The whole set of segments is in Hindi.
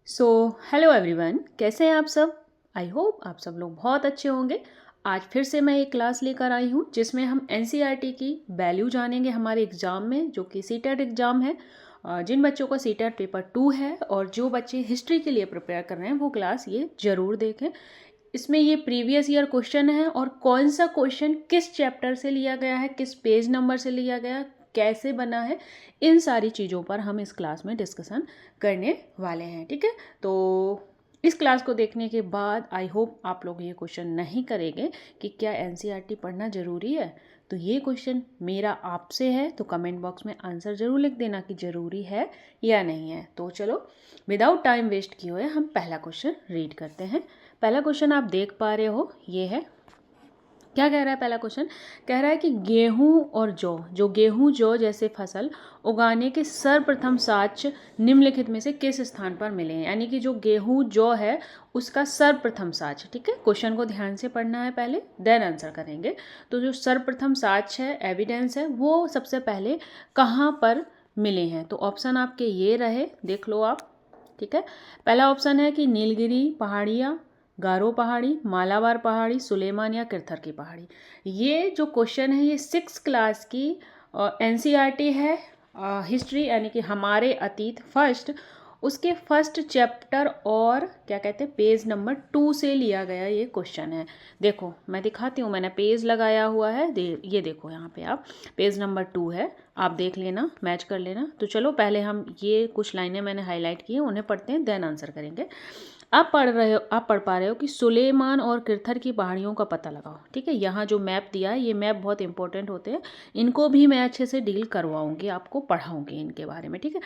सो हेलो एवरीवन, कैसे हैं आप सब। आई होप आप सब लोग बहुत अच्छे होंगे। आज फिर से मैं एक क्लास लेकर आई हूँ जिसमें हम एनसीईआरटी की वैल्यू जानेंगे हमारे एग्ज़ाम में, जो कि सीटेट एग्ज़ाम है। जिन बच्चों का सीटेट पेपर 2 है और जो बच्चे हिस्ट्री के लिए प्रिपेयर कर रहे हैं वो क्लास ये ज़रूर देखें। इसमें ये प्रीवियस ईयर क्वेश्चन है और कौन सा क्वेश्चन किस चैप्टर से लिया गया है, किस पेज नंबर से लिया गया, कैसे बना है, इन सारी चीज़ों पर हम इस क्लास में डिस्कशन करने वाले हैं। ठीक है, तो इस क्लास को देखने के बाद आई होप आप लोग ये क्वेश्चन नहीं करेंगे कि क्या एनसीईआरटी पढ़ना ज़रूरी है। तो ये क्वेश्चन मेरा आपसे है, तो कमेंट बॉक्स में आंसर ज़रूर लिख देना कि ज़रूरी है या नहीं है। तो चलो विदाउट टाइम वेस्ट किए हुए हम पहला क्वेश्चन रीड करते हैं। पहला क्वेश्चन आप देख पा रहे हो, ये है। क्या कह रहा है पहला क्वेश्चन? कह रहा है कि गेहूं और जौ गेहूं जौ जैसे फसल उगाने के सर्वप्रथम साक्ष्य निम्नलिखित में से किस स्थान पर मिले हैं। यानी कि जो गेहूं जौ है उसका सर्वप्रथम साक्ष्य। ठीक है, क्वेश्चन को ध्यान से पढ़ना है पहले, देन आंसर करेंगे। तो जो सर्वप्रथम साक्ष्य है, एविडेंस है, वो सबसे पहले कहाँ पर मिले हैं। तो ऑप्शन आपके ये रहे, देख लो आप। ठीक है, पहला ऑप्शन है कि नीलगिरी पहाड़ियाँ, गारो पहाड़ी, मालाबार पहाड़ी, सुलेमान या किरथर की पहाड़ी। ये जो क्वेश्चन है ये 6 क्लास की एनसीईआरटी है, हिस्ट्री यानी कि हमारे अतीत फर्स्ट, उसके फर्स्ट चैप्टर और क्या कहते हैं पेज नंबर 2 से लिया गया ये क्वेश्चन है। देखो मैं दिखाती हूँ, मैंने पेज लगाया हुआ है, ये देखो यहाँ पे आप, पेज नंबर 2 है, आप देख लेना, मैच कर लेना। तो चलो पहले हम ये कुछ लाइनें मैंने हाईलाइट की हैं उन्हें पढ़ते हैं, देन आंसर करेंगे। आप पढ़ पा रहे हो कि सुलेमान और किरथर की पहाड़ियों का पता लगाओ। ठीक है, यहाँ जो मैप दिया है ये मैप बहुत इंपॉर्टेंट होते हैं, इनको भी मैं अच्छे से डील करवाऊंगी, आपको पढ़ाऊंगी इनके बारे में। ठीक है,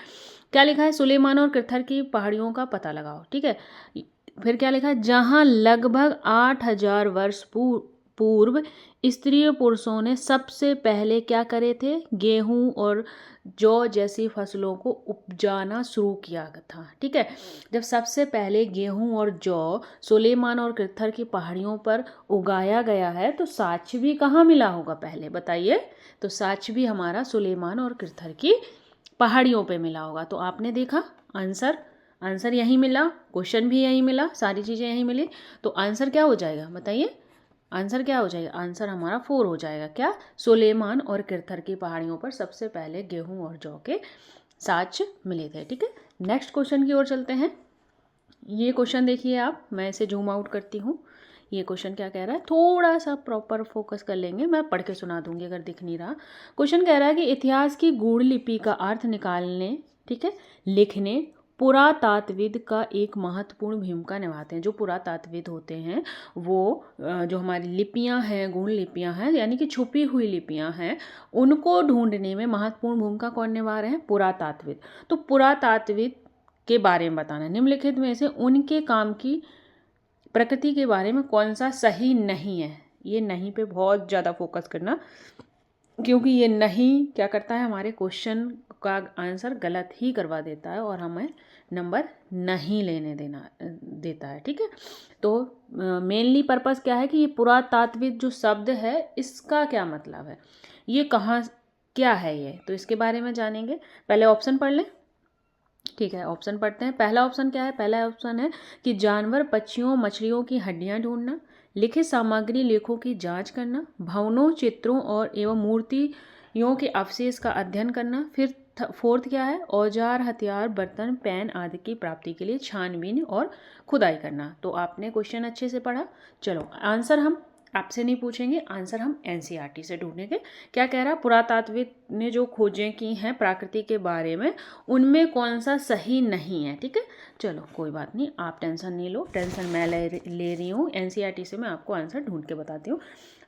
क्या लिखा है? सुलेमान और किरथर की पहाड़ियों का पता लगाओ। ठीक है, फिर क्या लिखा है? जहाँ लगभग 8,000 वर्ष पूर्व स्त्रियों पुरुषों ने सबसे पहले क्या करे थे? गेहूं और जौ जैसी फसलों को उपजाना शुरू किया था। ठीक है, जब सबसे पहले गेहूं और जौ सुलेमान और किरथर की पहाड़ियों पर उगाया गया है तो साक्ष्य भी कहाँ मिला होगा पहले बताइए। तो साक्ष्य भी हमारा सुलेमान और किरथर की पहाड़ियों पे मिला होगा। तो आपने देखा आंसर यहीं मिला, क्वेश्चन भी यहीं मिला, सारी चीज़ें यहीं मिली। तो आंसर क्या हो जाएगा बताइए? आंसर क्या हो जाएगा? आंसर हमारा 4 हो जाएगा। क्या? सुलेमान और किरथर की पहाड़ियों पर सबसे पहले गेहूं और जौ के साक्ष्य मिले थे। ठीक है, नेक्स्ट क्वेश्चन की ओर चलते हैं। ये क्वेश्चन देखिए आप, मैं इसे जूम आउट करती हूँ। ये क्वेश्चन क्या कह रहा है, थोड़ा सा प्रॉपर फोकस कर लेंगे, मैं पढ़ के सुना दूंगी अगर दिख नहीं रहा। क्वेश्चन कह रहा है कि इतिहास की गूढ़ लिपि का अर्थ निकालने, ठीक है, लिखने पुरातात्विद का एक महत्वपूर्ण भूमिका निभाते हैं। जो पुरातात्विद होते हैं वो जो हमारी लिपियां हैं, गूढ़ लिपियां हैं, यानी कि छुपी हुई लिपियां हैं, उनको ढूंढने में महत्वपूर्ण भूमिका कौन निभा रहे हैं? पुरातात्विद। तो पुरातात्विद के बारे में बताना है। निम्नलिखित में से उनके काम की प्रकृति के बारे में कौन सा सही नहीं है। ये नहीं पे बहुत ज़्यादा फोकस करना, क्योंकि ये नहीं क्या करता है, हमारे क्वेश्चन का आंसर गलत ही करवा देता है और हमें नंबर नहीं लेने देता है। ठीक है, तो मेनली पर्पस क्या है कि ये पुरातात्विक जो शब्द है इसका क्या मतलब है, ये कहाँ क्या है ये, तो इसके बारे में जानेंगे। पहले ऑप्शन पढ़ लें। ठीक है, ऑप्शन पढ़ते हैं। पहला ऑप्शन क्या है? पहला ऑप्शन है कि जानवर, पक्षियों, मछलियों की हड्डियां ढूंढना, लिखित सामग्री लेखों की जांच करना, भवनों, चित्रों और एवं मूर्तियों के अवशेष का अध्ययन करना। फिर फोर्थ क्या है? औजार, हथियार, बर्तन, पेन आदि की प्राप्ति के लिए छानबीन और खुदाई करना। तो आपने क्वेश्चन अच्छे से पढ़ा। चलो आंसर हम आपसे नहीं पूछेंगे, आंसर हम एनसीईआरटी से ढूंढेंगे। क्या कह रहा है? पुरातात्विक ने जो खोजें की हैं प्रकृति के बारे में, उनमें कौन सा सही नहीं है। ठीक है, चलो कोई बात नहीं, आप टेंशन नहीं लो, टेंशन मैं ले रही हूँ। एनसीईआरटी से मैं आपको आंसर ढूंढ के बताती हूँ।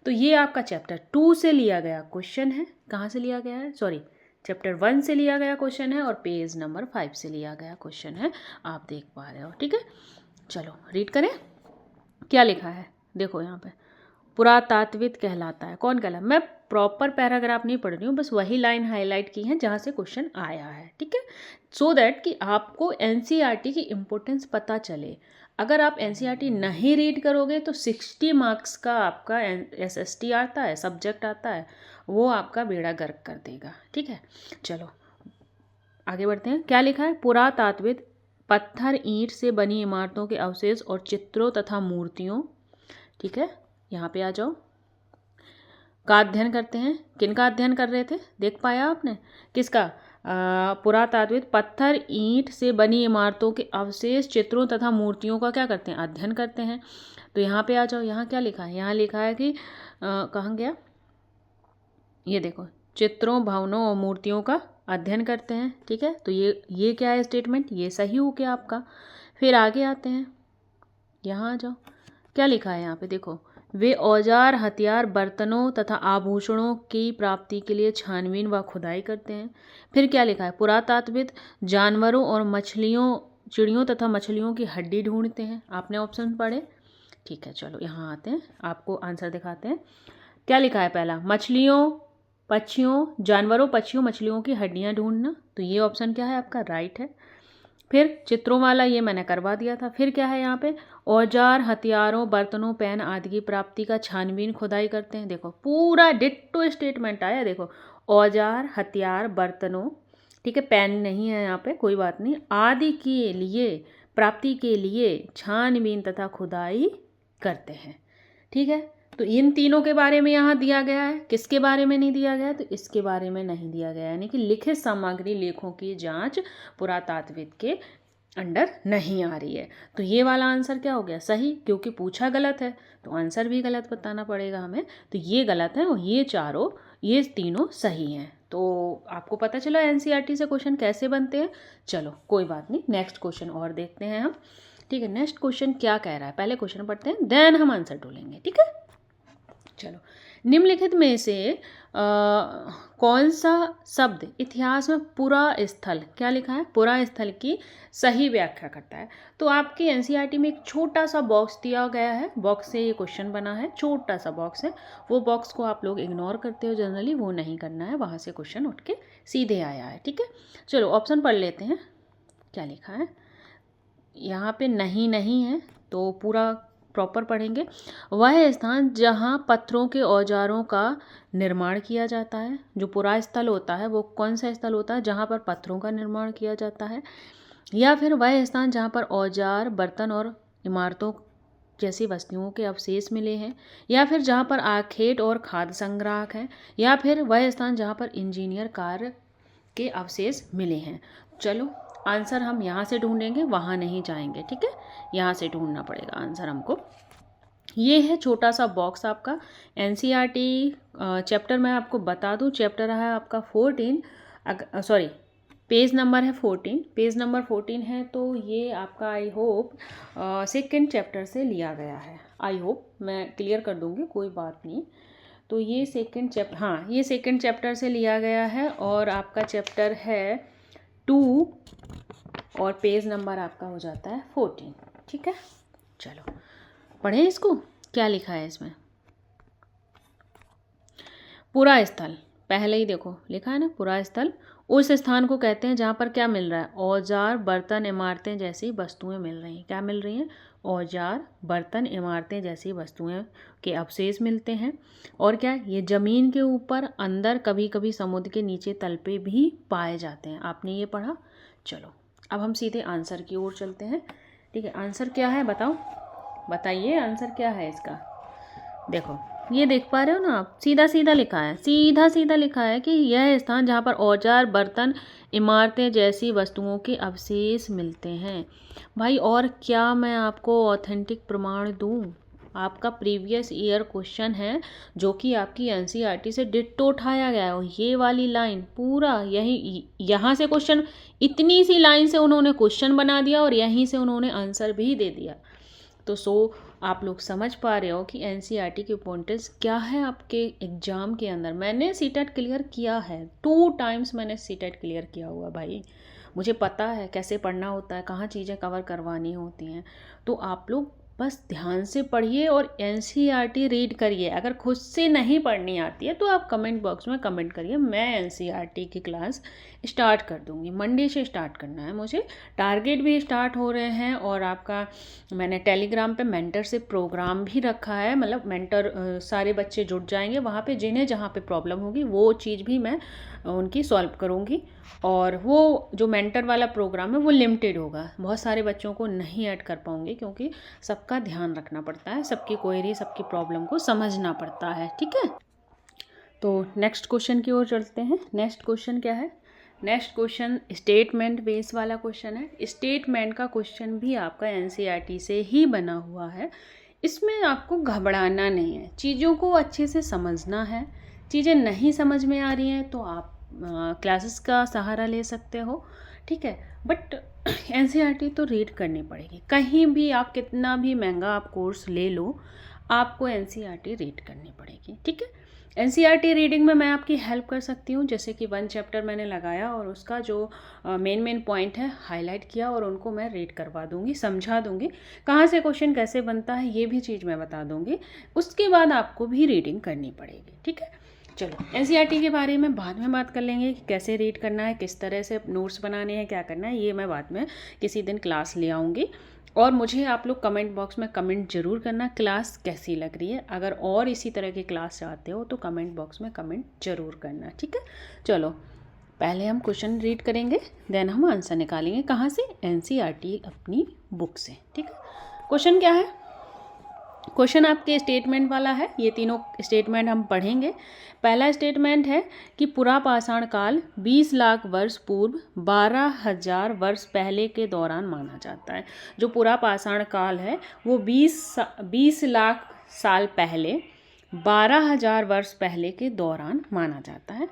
तो ये आपका चैप्टर 2 से लिया गया क्वेश्चन है। कहाँ से लिया गया है? सॉरी, चैप्टर 1 से लिया गया क्वेश्चन है और पेज नंबर 5 से लिया गया क्वेश्चन है, आप देख पा रहे हो। ठीक है, चलो रीड करें क्या लिखा है। देखो यहाँ पे पुरातात्विद कहलाता है। कौन कहलाता है? मैं प्रॉपर पैराग्राफ नहीं पढ़ रही हूँ, बस वही लाइन हाईलाइट की है जहाँ से क्वेश्चन आया है। ठीक है, सो दैट कि आपको एनसीईआरटी की इम्पोर्टेंस पता चले। अगर आप एनसीईआरटी नहीं रीड करोगे तो 60 मार्क्स का आपका एसएसटी आता है, सब्जेक्ट आता है, वो आपका बेड़ा गर्क कर देगा। ठीक है, चलो आगे बढ़ते हैं। क्या लिखा है? पुरातात्विद पत्थर ईंट से बनी इमारतों के अवशेष और चित्रों तथा मूर्तियों, ठीक है, यहाँ पे आ जाओ, का अध्ययन करते हैं। किन का अध्ययन कर रहे थे, देख पाया आपने, किसका, पुरातात्विक पत्थर ईंट से बनी इमारतों के अवशेष चित्रों तथा मूर्तियों का क्या करते हैं, अध्ययन करते हैं। तो यहाँ पे आ जाओ, यहाँ क्या लिखा है, यहाँ लिखा है कि कहाँ गया, ये देखो, चित्रों भवनों और मूर्तियों का अध्ययन करते हैं, ठीक है। तो ये क्या है स्टेटमेंट, ये सही हो गया आपका। फिर आगे आते हैं, यहाँ आ जाओ, क्या लिखा है यहाँ पे देखो, वे औजार हथियार बर्तनों तथा आभूषणों की प्राप्ति के लिए छानबीन व खुदाई करते हैं। फिर क्या लिखा है, पुरातात्विक जानवरों और मछलियों, चिड़ियों तथा मछलियों की हड्डी ढूंढते हैं। आपने ऑप्शन पढ़े, ठीक है। चलो यहाँ आते हैं, आपको आंसर दिखाते हैं। क्या लिखा है, पहला मछलियों पक्षियों, जानवरों पक्षियों मछलियों की हड्डियाँ ढूंढना, तो ये ऑप्शन क्या है आपका, राइट है। फिर चित्रों वाला ये मैंने करवा दिया था। फिर क्या है यहाँ पे, औजार हथियारों बर्तनों पेन आदि की प्राप्ति का छानबीन खुदाई करते हैं। देखो पूरा डिट्टो स्टेटमेंट आया, देखो औजार हथियार बर्तनों, ठीक है, पेन नहीं है यहाँ पे, कोई बात नहीं, आदि के लिए प्राप्ति के लिए छानबीन तथा खुदाई करते हैं, ठीक है। तो इन तीनों के बारे में यहाँ दिया गया है, किसके बारे में नहीं दिया गया है, तो इसके बारे में नहीं दिया गया है, यानी कि लिखित सामग्री लेखों की जांच पुरातात्विक के अंडर नहीं आ रही है। तो ये वाला आंसर क्या हो गया, सही, क्योंकि पूछा गलत है तो आंसर भी गलत बताना पड़ेगा हमें। तो ये गलत है और ये तीनों सही हैं। तो आपको पता चला एनसीईआरटी से क्वेश्चन कैसे बनते हैं। चलो कोई बात नहीं, नेक्स्ट क्वेश्चन और देखते हैं हम, ठीक है। नेक्स्ट क्वेश्चन क्या कह रहा है, पहले क्वेश्चन पढ़ते हैं, देन हम आंसर ढूंढेंगे, ठीक है। चलो, निम्नलिखित में से कौन सा शब्द इतिहास में पुरा स्थल, क्या लिखा है, पुरा स्थल की सही व्याख्या करता है। तो आपकी एनसीईआरटी में एक छोटा सा बॉक्स दिया गया है, बॉक्स से ये क्वेश्चन बना है, छोटा सा बॉक्स है, वो बॉक्स को आप लोग इग्नोर करते हो जनरली, वो नहीं करना है, वहाँ से क्वेश्चन उठ के सीधे आया है, ठीक है। चलो ऑप्शन पढ़ लेते हैं, क्या लिखा है यहाँ पे, नहीं है तो पूरा प्रॉपर पढ़ेंगे। वह स्थान जहाँ पत्थरों के औजारों का निर्माण किया जाता है, जो पुरा स्थल होता है वो कौन सा स्थल होता है, जहाँ पर पत्थरों का निर्माण किया जाता है। या फिर वह स्थान जहाँ पर औजार बर्तन और इमारतों जैसी वस्तुओं के अवशेष मिले हैं। या फिर जहाँ पर आखेट और खाद्य संग्राहक हैं। या फिर वह स्थान जहाँ पर इंजीनियर कार्य के अवशेष मिले हैं। चलो आंसर हम यहाँ से ढूंढेंगे, वहाँ नहीं जाएंगे, ठीक है, यहाँ से ढूंढना पड़ेगा आंसर हमको। ये है छोटा सा बॉक्स आपका एनसीईआरटी चैप्टर, मैं आपको बता दूँ चैप्टर है आपका 14, सॉरी पेज नंबर है 14, पेज नंबर 14 है। तो ये आपका आई होप सेकेंड चैप्टर से लिया गया है, आई होप मैं क्लियर कर दूँगी, कोई बात नहीं। तो ये सेकेंड चैप्टर, हाँ ये सेकेंड चैप्टर से लिया गया है और आपका चैप्टर है 2 और पेज नंबर आपका हो जाता है 14, ठीक है। चलो पढ़ें इसको, क्या लिखा है इसमें, पुरा स्थल, पहले ही देखो लिखा है ना, पुरा स्थल उस स्थान को कहते हैं जहाँ पर क्या मिल रहा है, औजार बर्तन इमारतें जैसी वस्तुएं मिल रही हैं। क्या मिल रही हैं, औजार बर्तन इमारतें जैसी वस्तुएं के अवशेष मिलते हैं। और क्या, ये ज़मीन के ऊपर, अंदर, कभी कभी समुद्र के नीचे तल पे भी पाए जाते हैं। आपने ये पढ़ा। चलो अब हम सीधे आंसर की ओर चलते हैं, ठीक है। आंसर क्या है बताओ, बताइए आंसर क्या है इसका। देखो ये देख पा रहे हो ना आप, सीधा सीधा लिखा है, सीधा लिखा है कि यह स्थान जहाँ पर औजार बर्तन इमारतें जैसी वस्तुओं के अवशेष मिलते हैं। भाई और क्या मैं आपको ऑथेंटिक प्रमाण दूँ, आपका प्रीवियस ईयर क्वेश्चन है जो कि आपकी एनसीईआरटी से डिट्टो उठाया गया है। और ये वाली लाइन पूरा यही, यहाँ से क्वेश्चन, इतनी सी लाइन से उन्होंने क्वेश्चन बना दिया और यहीं से उन्होंने आंसर भी दे दिया। तो आप लोग समझ पा रहे हो कि एनसीईआरटी की इम्पोर्टेंस क्या है आपके एग्ज़ाम के अंदर। मैंने सीटेट क्लियर किया है, 2 टाइम्स मैंने सीटेट क्लियर किया हुआ भाई, मुझे पता है कैसे पढ़ना होता है, कहाँ चीज़ें कवर करवानी होती हैं। तो आप लोग बस ध्यान से पढ़िए और एनसीईआरटी रीड करिए। अगर खुद से नहीं पढ़नी आती है तो आप कमेंट बॉक्स में कमेंट करिए, मैं एनसीईआरटी की क्लास स्टार्ट कर दूंगी। मंडे से स्टार्ट करना है मुझे, टारगेट भी स्टार्ट हो रहे हैं। और आपका मैंने टेलीग्राम पे मेंटर से प्रोग्राम भी रखा है, मतलब मेंटर सारे बच्चे जुड़ जाएंगे वहाँ पे, जिन्हें जहाँ पे प्रॉब्लम होगी वो चीज़ भी मैं उनकी सॉल्व करूँगी। और वो जो मेंटर वाला प्रोग्राम है वो लिमिटेड होगा, बहुत सारे बच्चों को नहीं ऐड कर पाऊँगी क्योंकि सबका ध्यान रखना पड़ता है, सबकी क्वेरी सबकी प्रॉब्लम को समझना पड़ता है। ठीक है, तो नेक्स्ट क्वेश्चन की ओर चलते हैं। नेक्स्ट क्वेश्चन क्या है? नेक्स्ट क्वेश्चन स्टेटमेंट बेस वाला क्वेश्चन है। स्टेटमेंट का क्वेश्चन भी आपका एनसीईआरटी से ही बना हुआ है। इसमें आपको घबराना नहीं है, चीज़ों को अच्छे से समझना है। चीज़ें नहीं समझ में आ रही हैं तो आप क्लासेस का सहारा ले सकते हो। ठीक है, बट एनसीईआरटी तो रीड करनी पड़ेगी। कहीं भी आप कितना भी महंगा आप कोर्स ले लो, आपको एनसीईआरटी रीड करनी पड़ेगी। ठीक है, एनसीईआरटी रीडिंग में मैं आपकी हेल्प कर सकती हूँ, जैसे कि 1 चैप्टर मैंने लगाया और उसका जो मेन पॉइंट है हाईलाइट किया और उनको मैं रीड करवा दूँगी, समझा दूँगी, कहाँ से क्वेश्चन कैसे बनता है ये भी चीज़ मैं बता दूँगी। उसके बाद आपको भी रीडिंग करनी पड़ेगी। ठीक है, चलो एनसीईआरटी के बारे में बाद में बात कर लेंगे कि कैसे रीड करना है, किस तरह से नोट्स बनाने हैं, क्या करना है, ये मैं बाद में किसी दिन क्लास ले आऊँगी। और मुझे आप लोग कमेंट बॉक्स में कमेंट ज़रूर करना क्लास कैसी लग रही है। अगर और इसी तरह की क्लास चाहते हो तो कमेंट बॉक्स में कमेंट ज़रूर करना। ठीक है, चलो पहले हम क्वेश्चन रीड करेंगे, देन हम आंसर निकालेंगे। कहाँ से? एनसीईआरटी अपनी बुक से। ठीक है, क्वेश्चन क्या है? क्वेश्चन आपके स्टेटमेंट वाला है। ये तीनों स्टेटमेंट हम पढ़ेंगे। पहला स्टेटमेंट है कि पूरा पाषाण काल 20 लाख वर्ष पूर्व 12,000 वर्ष पहले के दौरान माना जाता है। जो पूरा पाषाण काल है वो 20 लाख साल पहले 12,000 वर्ष पहले के दौरान माना जाता है।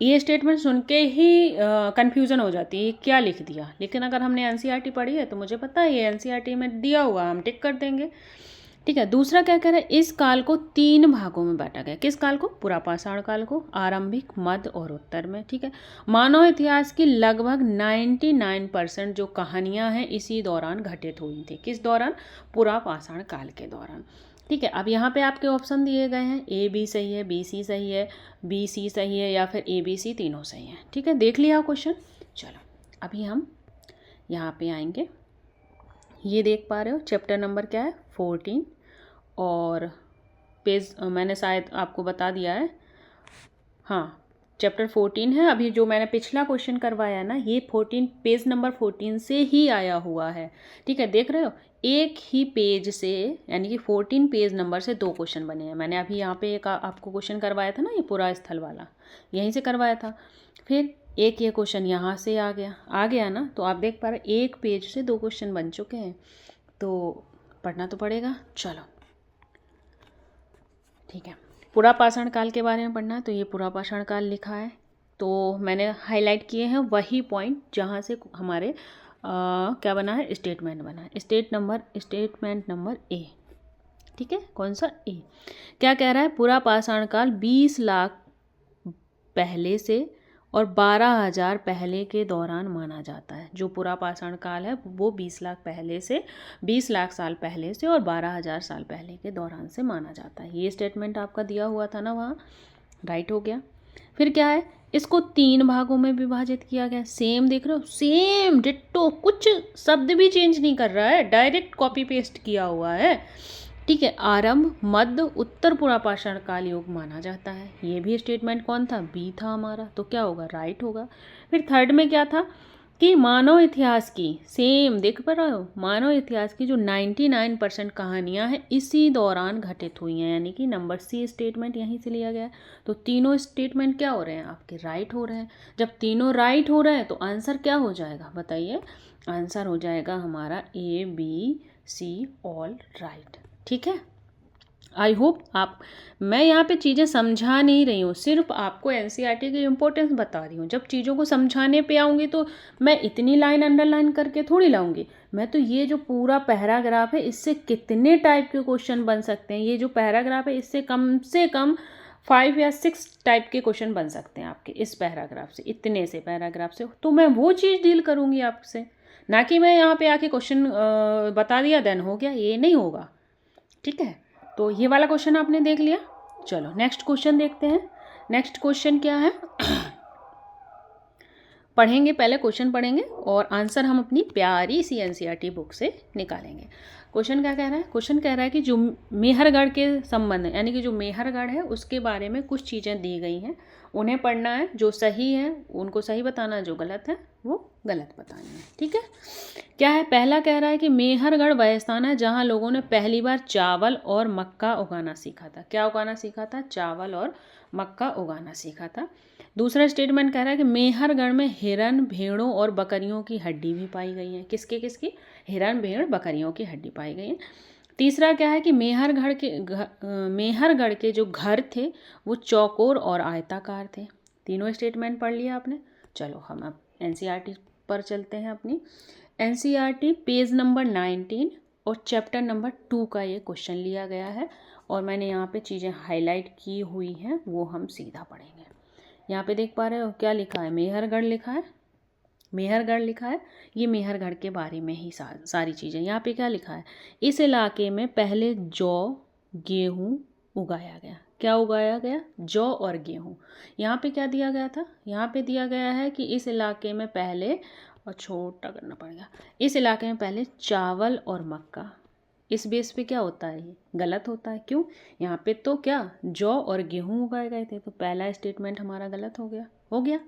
ये स्टेटमेंट सुन के ही कन्फ्यूज़न हो जाती है, क्या लिख दिया। लेकिन अगर हमने एनसीईआरटी पढ़ी है तो मुझे पता है ये एनसीईआरटी में दिया हुआ, हम टिक कर देंगे। ठीक है, दूसरा क्या कह रहा है? इस काल को 3 भागों में बांटा गया। किस काल को? पूरा पाषाण काल को, आरंभिक, मध्य और उत्तर में। ठीक है, मानव इतिहास की लगभग 99% जो कहानियां हैं इसी दौरान घटित हुई थी। किस दौरान? पूरा पाषाण काल के दौरान। ठीक है, अब यहाँ पे आपके ऑप्शन दिए गए हैं, ए बी सही है, बी सी सही है, बी सी सही है या फिर ए बी सी तीनों सही है। ठीक है, देख लिया क्वेश्चन। चलो अभी हम यहाँ पे आएंगे। ये देख पा रहे हो चैप्टर नंबर क्या है? 14 और पेज मैंने शायद आपको बता दिया है। हाँ, चैप्टर 14 है। अभी जो मैंने पिछला क्वेश्चन करवाया ना, ये 14 पेज नंबर 14 से ही आया हुआ है। ठीक है, देख रहे हो, एक ही पेज से यानी कि 14 पेज नंबर से 2 क्वेश्चन बने हैं। मैंने अभी यहाँ पे एक आपको क्वेश्चन करवाया था ना, ये पूरा स्थल वाला, यहीं से करवाया था। फिर एक ये क्वेश्चन यहाँ से आ गया ना, तो आप देख पा रहे एक पेज से 2 क्वेश्चन बन चुके हैं, तो पढ़ना तो पड़ेगा। चलो ठीक है, पूरा पाषाण काल के बारे में पढ़ना है तो ये पूरा पाषाण काल लिखा है, तो मैंने हाईलाइट किए हैं वही पॉइंट जहाँ से हमारे क्या बना है? स्टेटमेंट बना है। Statement number A. ठीक है, कौन सा? ए। क्या कह रहा है? पूरा पाषाण काल 20 लाख पहले से और 12,000 पहले के दौरान माना जाता है। जो पूरा पाषाण काल है वो 20 लाख पहले से, 20 लाख साल पहले से और 12,000 साल पहले के दौरान से माना जाता है। ये स्टेटमेंट आपका दिया हुआ था ना, वहाँ राइट हो गया। फिर क्या है? इसको 3 भागों में विभाजित किया गया। सेम देख रहे हो, सेम डिट्टो, कुछ शब्द भी चेंज नहीं कर रहा है, डायरेक्ट कॉपी पेस्ट किया हुआ है। ठीक है, आरंभ, मध्य, उत्तर पूरा पाषाण काल युग माना जाता है। ये भी स्टेटमेंट कौन था? बी था हमारा, तो क्या होगा? राइट होगा। फिर थर्ड में क्या था कि मानव इतिहास की, सेम देख पा रहे हो, मानव इतिहास की जो 99% कहानियाँ हैं इसी दौरान घटित हुई हैं, यानी कि नंबर सी स्टेटमेंट यहीं से लिया गया है। तो तीनों स्टेटमेंट क्या हो रहे हैं? आपके राइट हो रहे हैं। जब तीनों राइट हो रहे हैं तो आंसर क्या हो जाएगा? बताइए। आंसर हो जाएगा हमारा A B C all right. ठीक है, आई होप मैं यहाँ पे चीज़ें समझा नहीं रही हूँ, सिर्फ आपको एनसीईआरटी की इम्पोर्टेंस बता रही हूँ। जब चीज़ों को समझाने पे आऊँगी तो मैं इतनी लाइन अंडरलाइन करके थोड़ी लाऊंगी। मैं तो ये जो पूरा पैराग्राफ है इससे कितने टाइप के क्वेश्चन बन सकते हैं, ये जो पैराग्राफ है इससे कम से कम 5 या 6 टाइप के क्वेश्चन बन सकते हैं आपके इस पैराग्राफ से, इतने से पैराग्राफ से। तो मैं वो चीज़ डील करूँगी आपसे, ना कि मैं यहाँ पे आके क्वेश्चन बता दिया देन हो गया, ये नहीं होगा। ठीक है, तो ये वाला क्वेश्चन आपने देख लिया। चलो नेक्स्ट क्वेश्चन देखते हैं। नेक्स्ट क्वेश्चन क्या है? पढ़ेंगे, पहले क्वेश्चन पढ़ेंगे और आंसर हम अपनी प्यारी सी एनसीईआरटी बुक से निकालेंगे। क्वेश्चन क्या कह रहा है? क्वेश्चन कह रहा है कि जो मेहरगढ़ के संबंध में, यानी कि जो मेहरगढ़ है उसके बारे में कुछ चीज़ें दी गई हैं, उन्हें पढ़ना है। जो सही है उनको सही बताना, जो गलत है वो गलत बतानी है। ठीक है, क्या है? पहला कह रहा है कि मेहरगढ़ वह स्थान है जहाँ लोगों ने पहली बार चावल और मक्का उगाना सीखा था। क्या उगाना सीखा था? चावल और मक्का उगाना सीखा था। दूसरा स्टेटमेंट कह रहा है कि मेहरगढ़ में हिरन, भेड़ों और बकरियों की हड्डी भी पाई गई है। किसकी किसकी? हिरन, भेड़, बकरियों की हड्डी पाई गई है। तीसरा क्या है कि मेहरगढ़ के जो घर थे वो चौकोर और आयताकार थे। तीनों स्टेटमेंट पढ़ लिया आपने। चलो हम अब एनसीईआरटी पर चलते हैं अपनी। एनसीईआरटी पेज नंबर 19 और चैप्टर नंबर 2 का ये क्वेश्चन लिया गया है और मैंने यहाँ पे चीज़ें हाईलाइट की हुई हैं, वो हम सीधा पढ़ेंगे। यहाँ पे देख पा रहे हो क्या लिखा है? मेहरगढ़ लिखा है, मेहरगढ़ लिखा है। ये मेहरगढ़ के बारे में ही सारी चीज़ें। यहाँ पे क्या लिखा है? इस इलाके में पहले जौ, गेहूँ उगाया गया। क्या उगाया गया? जौ और गेहूँ। यहाँ पे क्या दिया गया था? यहाँ पे दिया गया है कि इस इलाके में पहले, और छोटा करना पड़ेगा, इस इलाके में पहले चावल और मक्का। इस बेस पे क्या होता है? ये गलत होता है। क्यों? यहाँ पे तो क्या जौ और गेहूँ उगाए गए थे, तो पहला स्टेटमेंट हमारा गलत हो गया।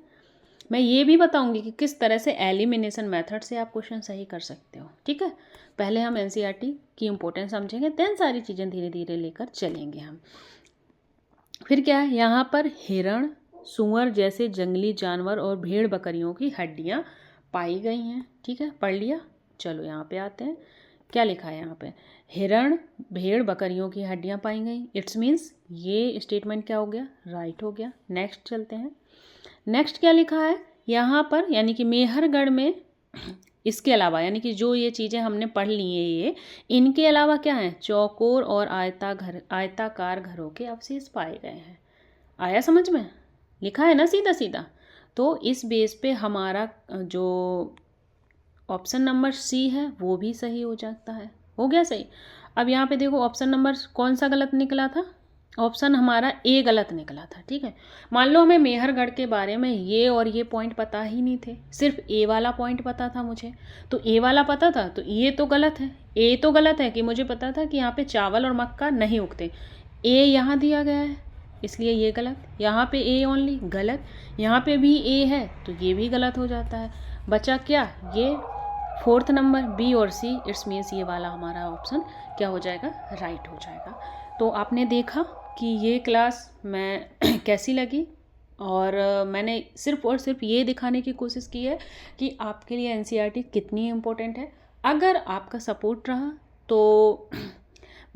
मैं ये भी बताऊंगी कि किस तरह से एलिमिनेशन मेथड से आप क्वेश्चन सही कर सकते हो। ठीक है, पहले हम एनसीईआरटी की इम्पोर्टेंस समझेंगे, देन सारी चीज़ें धीरे धीरे लेकर चलेंगे हम। फिर क्या है? यहाँ पर हिरण, सूअर जैसे जंगली जानवर और भेड़ बकरियों की हड्डियाँ पाई गई हैं। ठीक है, पढ़ लिया। चलो यहाँ पे आते हैं, क्या लिखा है यहाँ पे? हिरण, भेड़, बकरियों की हड्डियाँ पाई गई। इट्स मीन्स ये स्टेटमेंट क्या हो गया? राइट हो गया। नेक्स्ट चलते हैं। नेक्स्ट क्या लिखा है यहाँ पर? यानी कि मेहरगढ़ में इसके अलावा, यानी कि जो ये चीज़ें हमने पढ़ ली हैं, ये इनके अलावा क्या है? चौकोर और आयताकार घरों के अवशेष पाए गए हैं। आया समझ में? लिखा है ना सीधा सीधा। तो इस बेस पे हमारा जो ऑप्शन नंबर सी है वो भी सही हो जाता है। हो गया सही। अब यहाँ पे देखो ऑप्शन नंबर कौन सा गलत निकला था? ऑप्शन हमारा ए गलत निकला था। ठीक है, मान लो हमें मेहरगढ़ के बारे में ये और ये पॉइंट पता ही नहीं थे, सिर्फ ए वाला पॉइंट पता था मुझे, तो ए वाला पता था, तो ये तो गलत है। ए तो गलत है कि मुझे पता था कि यहाँ पे चावल और मक्का नहीं उगते। ए यहाँ दिया गया है इसलिए ये गलत। यहाँ पे ए ओनली गलत, यहाँ पे भी ए है तो ये भी गलत हो जाता है। बचा क्या? ये फोर्थ नंबर बी और सी। इट्स मीन्स ये वाला हमारा ऑप्शन क्या हो जाएगा? राइट हो जाएगा। तो आपने देखा कि ये क्लास मैं कैसी लगी, और मैंने सिर्फ और सिर्फ ये दिखाने की कोशिश की है कि आपके लिए एनसीईआरटी कितनी इम्पोर्टेंट है। अगर आपका सपोर्ट रहा तो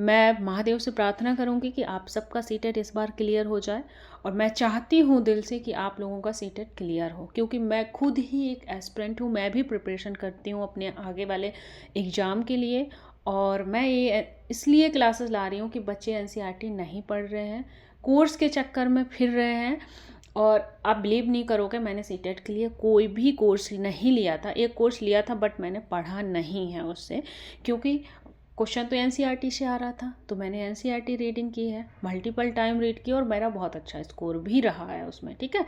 मैं महादेव से प्रार्थना करूंगी कि आप सबका सीटेट इस बार क्लियर हो जाए, और मैं चाहती हूँ दिल से कि आप लोगों का सीटेट क्लियर हो, क्योंकि मैं खुद ही एक एस्पिरेंट हूँ। मैं भी प्रिपरेशन करती हूँ अपने आगे वाले एग्ज़ाम के लिए, और मैं ये इसलिए क्लासेस ला रही हूँ कि बच्चे एनसीईआरटी नहीं पढ़ रहे हैं, कोर्स के चक्कर में फिर रहे हैं। और आप बिलीव नहीं करोगे, मैंने सीटेट के लिए कोई भी कोर्स नहीं लिया था। एक कोर्स लिया था बट मैंने पढ़ा नहीं है उससे, क्योंकि क्वेश्चन तो एनसीईआरटी से आ रहा था, तो मैंने एनसीईआरटी रीडिंग की है, मल्टीपल टाइम रीड की, और मेरा बहुत अच्छा स्कोर भी रहा है उसमें। ठीक है,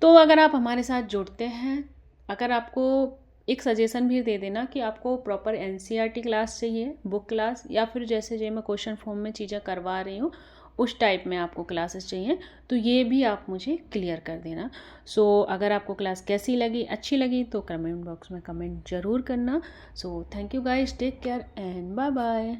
तो अगर आप हमारे साथ जुड़ते हैं, अगर आपको एक सजेशन भी दे देना कि आपको प्रॉपर एनसीईआरटी क्लास चाहिए, बुक क्लास, या फिर जैसे जो मैं क्वेश्चन फॉर्म में चीज़ें करवा रही हूँ उस टाइप में आपको क्लासेस चाहिए, तो ये भी आप मुझे क्लियर कर देना। सो अगर आपको क्लास कैसी लगी, अच्छी लगी, तो कमेंट बॉक्स में कमेंट ज़रूर करना। So thank you guys, take care and bye bye.